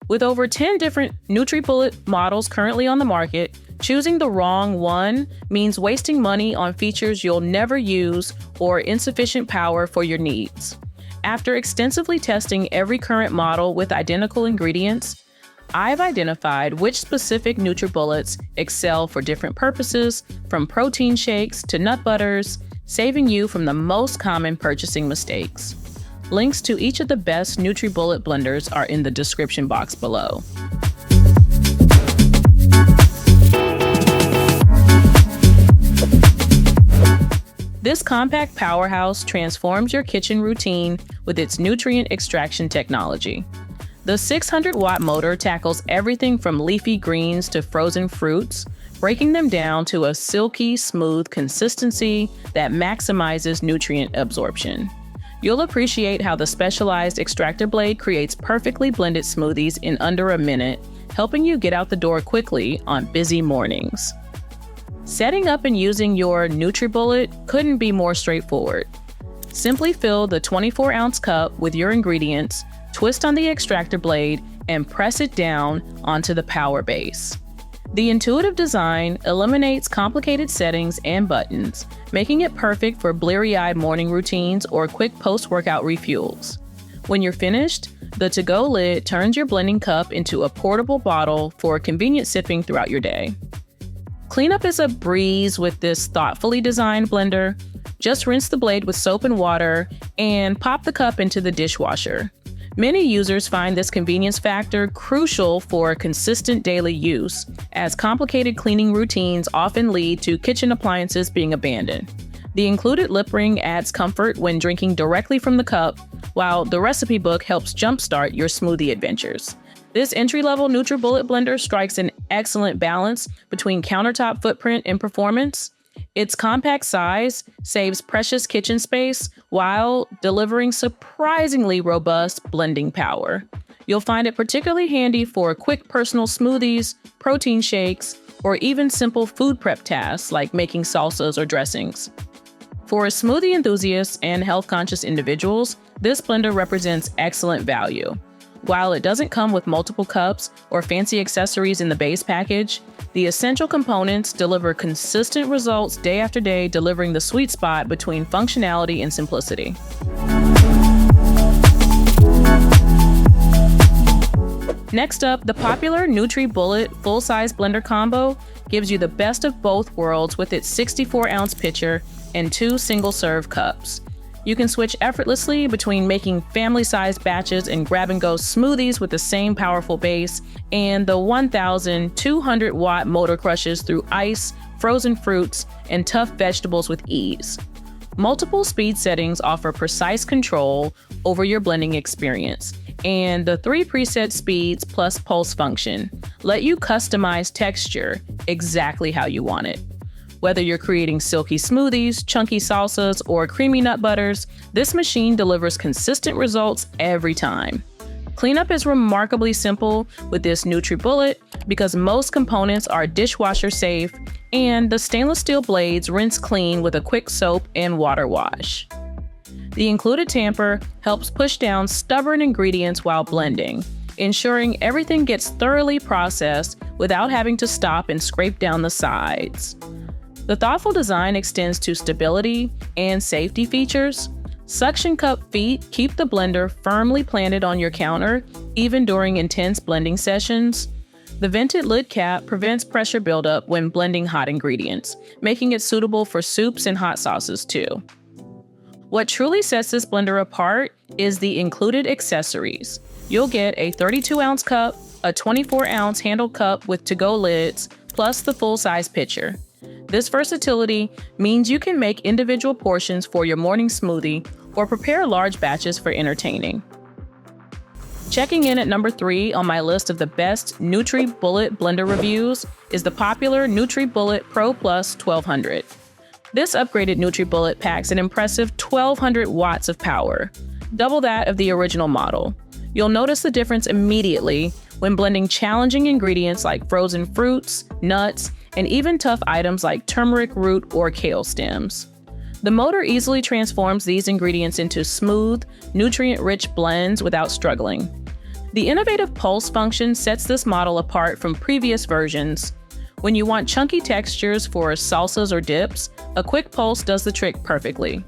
With over 10 different Nutribullet models currently on the market, choosing the wrong one means wasting money on features you'll never use or insufficient power for your needs. After extensively testing every current model with identical ingredients, I've identified which specific Nutribullets excel for different purposes, from protein shakes to nut butters, saving you from the most common purchasing mistakes. Links to each of the best Nutribullet blenders are in the description box below. This compact powerhouse transforms your kitchen routine with its nutrient extraction technology. The 600-watt motor tackles everything from leafy greens to frozen fruits, breaking them down to a silky, smooth consistency that maximizes nutrient absorption. You'll appreciate how the specialized extractor blade creates perfectly blended smoothies in under a minute, helping you get out the door quickly on busy mornings. Setting up and using your Nutribullet couldn't be more straightforward. Simply fill the 24-ounce cup with your ingredients, twist on the extractor blade, and press it down onto the power base. The intuitive design eliminates complicated settings and buttons, making it perfect for bleary-eyed morning routines or quick post-workout refuels. When you're finished, the to-go lid turns your blending cup into a portable bottle for convenient sipping throughout your day. Cleanup is a breeze with this thoughtfully designed blender. Just rinse the blade with soap and water and pop the cup into the dishwasher. Many users find this convenience factor crucial for consistent daily use, as complicated cleaning routines often lead to kitchen appliances being abandoned. The included lip ring adds comfort when drinking directly from the cup, while the recipe book helps jumpstart your smoothie adventures. This entry-level Nutribullet blender strikes an excellent balance between countertop footprint and performance. Its compact size saves precious kitchen space while delivering surprisingly robust blending power. You'll find it particularly handy for quick personal smoothies, protein shakes, or even simple food prep tasks like making salsas or dressings. For smoothie enthusiasts and health-conscious individuals, this blender represents excellent value. While it doesn't come with multiple cups or fancy accessories in the base package, the essential components deliver consistent results day after day, delivering the sweet spot between functionality and simplicity. Next up, the popular Nutribullet full-size blender combo gives you the best of both worlds with its 64-ounce pitcher and 2 single-serve cups. You can switch effortlessly between making family-sized batches and grab-and-go smoothies with the same powerful base, and the 1,200-watt motor crushes through ice, frozen fruits, and tough vegetables with ease. Multiple speed settings offer precise control over your blending experience, and the 3 preset speeds plus pulse function let you customize texture exactly how you want it. Whether you're creating silky smoothies, chunky salsas, or creamy nut butters, this machine delivers consistent results every time. Cleanup is remarkably simple with this Nutribullet because most components are dishwasher safe, and the stainless steel blades rinse clean with a quick soap and water wash. The included tamper helps push down stubborn ingredients while blending, ensuring everything gets thoroughly processed without having to stop and scrape down the sides. The thoughtful design extends to stability and safety features. Suction cup feet keep the blender firmly planted on your counter, even during intense blending sessions. The vented lid cap prevents pressure buildup when blending hot ingredients, making it suitable for soups and hot sauces too. What truly sets this blender apart is the included accessories. You'll get a 32-ounce cup, a 24-ounce handled cup with to-go lids, plus the full-size pitcher. This versatility means you can make individual portions for your morning smoothie or prepare large batches for entertaining. Checking in at number 3 on my list of the best Nutribullet blender reviews is the popular Nutribullet Pro Plus 1200. This upgraded Nutribullet packs an impressive 1,200 watts of power, double that of the original model. You'll notice the difference immediately when blending challenging ingredients like frozen fruits, nuts, and even tough items like turmeric root or kale stems. The motor easily transforms these ingredients into smooth, nutrient-rich blends without struggling. The innovative pulse function sets this model apart from previous versions. When you want chunky textures for salsas or dips, a quick pulse does the trick perfectly.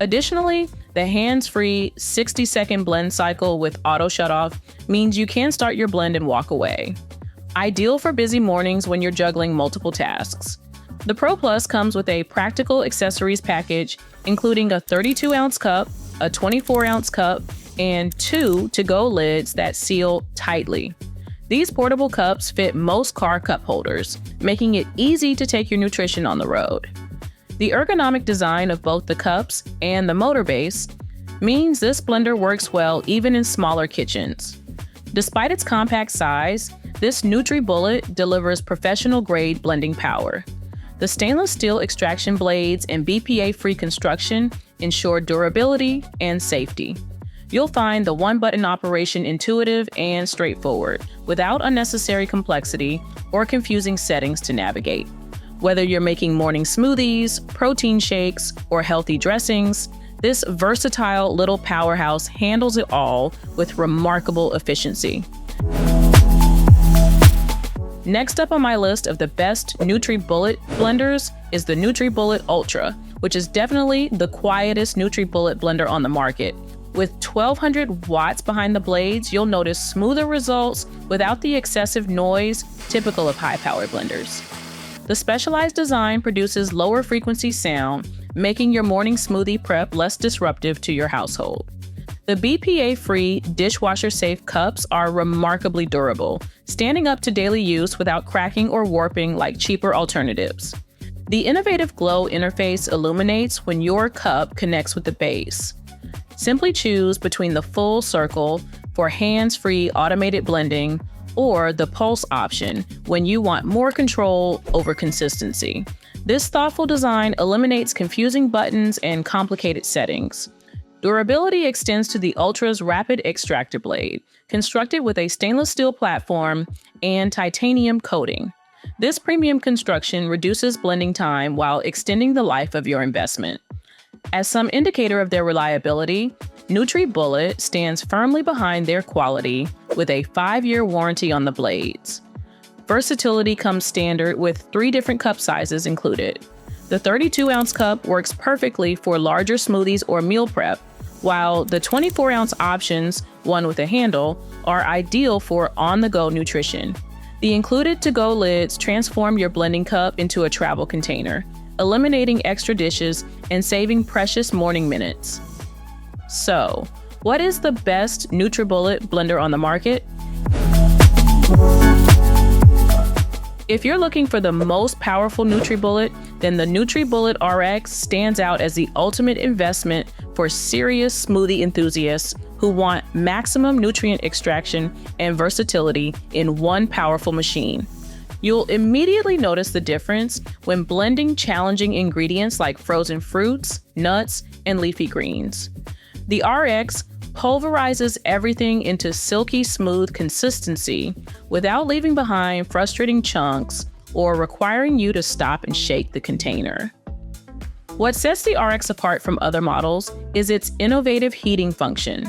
Additionally, the hands-free 60-second blend cycle with auto shutoff means you can start your blend and walk away. Ideal for busy mornings when you're juggling multiple tasks. The Pro Plus comes with a practical accessories package, including a 32-ounce cup, a 24-ounce cup, and 2 to-go lids that seal tightly. These portable cups fit most car cup holders, making it easy to take your nutrition on the road. The ergonomic design of both the cups and the motor base means this blender works well even in smaller kitchens. Despite its compact size, this Nutribullet delivers professional-grade blending power. The stainless steel extraction blades and BPA-free construction ensure durability and safety. You'll find the one-button operation intuitive and straightforward, without unnecessary complexity or confusing settings to navigate. Whether you're making morning smoothies, protein shakes, or healthy dressings, this versatile little powerhouse handles it all with remarkable efficiency. Next up on my list of the best Nutribullet blenders is the Nutribullet Ultra, which is definitely the quietest Nutribullet blender on the market. With 1200 watts behind the blades, you'll notice smoother results without the excessive noise typical of high-powered blenders. The specialized design produces lower frequency sound, making your morning smoothie prep less disruptive to your household. The BPA-free, dishwasher-safe cups are remarkably durable, standing up to daily use without cracking or warping like cheaper alternatives. The innovative glow interface illuminates when your cup connects with the base. Simply choose between the full circle for hands-free automated blending or the pulse option when you want more control over consistency. This thoughtful design eliminates confusing buttons and complicated settings. Durability extends to the Ultra's rapid extractor blade, constructed with a stainless steel platform and titanium coating. This premium construction reduces blending time while extending the life of your investment. As some indicator of their reliability, Nutribullet stands firmly behind their quality with a 5-year warranty on the blades. Versatility comes standard with 3 different cup sizes included. The 32-ounce cup works perfectly for larger smoothies or meal prep, while the 24-ounce options, one with a handle, are ideal for on-the-go nutrition. The included to-go lids transform your blending cup into a travel container, eliminating extra dishes and saving precious morning minutes. So, what is the best Nutribullet blender on the market? If you're looking for the most powerful Nutribullet, then the Nutribullet RX stands out as the ultimate investment for serious smoothie enthusiasts who want maximum nutrient extraction and versatility in one powerful machine. You'll immediately notice the difference when blending challenging ingredients like frozen fruits, nuts, and leafy greens. The RX pulverizes everything into silky smooth consistency without leaving behind frustrating chunks or requiring you to stop and shake the container. What sets the RX apart from other models is its innovative heating function.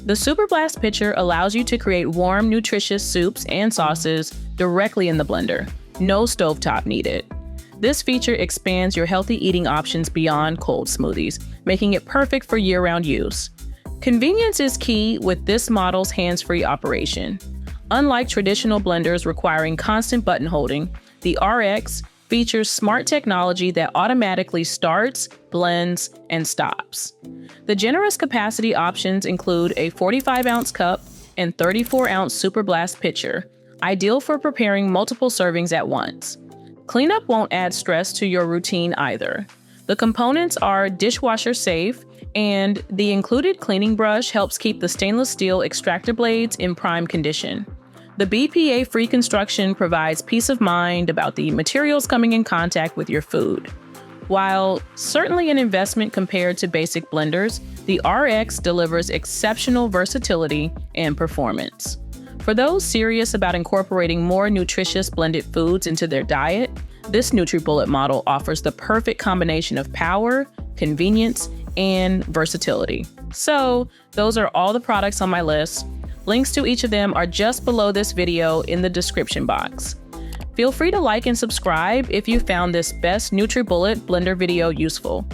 The Super Blast pitcher allows you to create warm, nutritious soups and sauces directly in the blender. No stovetop needed. This feature expands your healthy eating options beyond cold smoothies, making it perfect for year-round use. Convenience is key with this model's hands-free operation. Unlike traditional blenders requiring constant button holding, the RX features smart technology that automatically starts, blends, and stops. The generous capacity options include a 45-ounce cup and 34-ounce Super Blast pitcher, ideal for preparing multiple servings at once. Cleanup won't add stress to your routine either. The components are dishwasher safe, and the included cleaning brush helps keep the stainless steel extractor blades in prime condition. The BPA-free construction provides peace of mind about the materials coming in contact with your food. While certainly an investment compared to basic blenders, the RX delivers exceptional versatility and performance. For those serious about incorporating more nutritious blended foods into their diet, this Nutribullet model offers the perfect combination of power, convenience, and versatility. So, those are all the products on my list. Links to each of them are just below this video in the description box. Feel free to like and subscribe if you found this best NutriBullet blender video useful.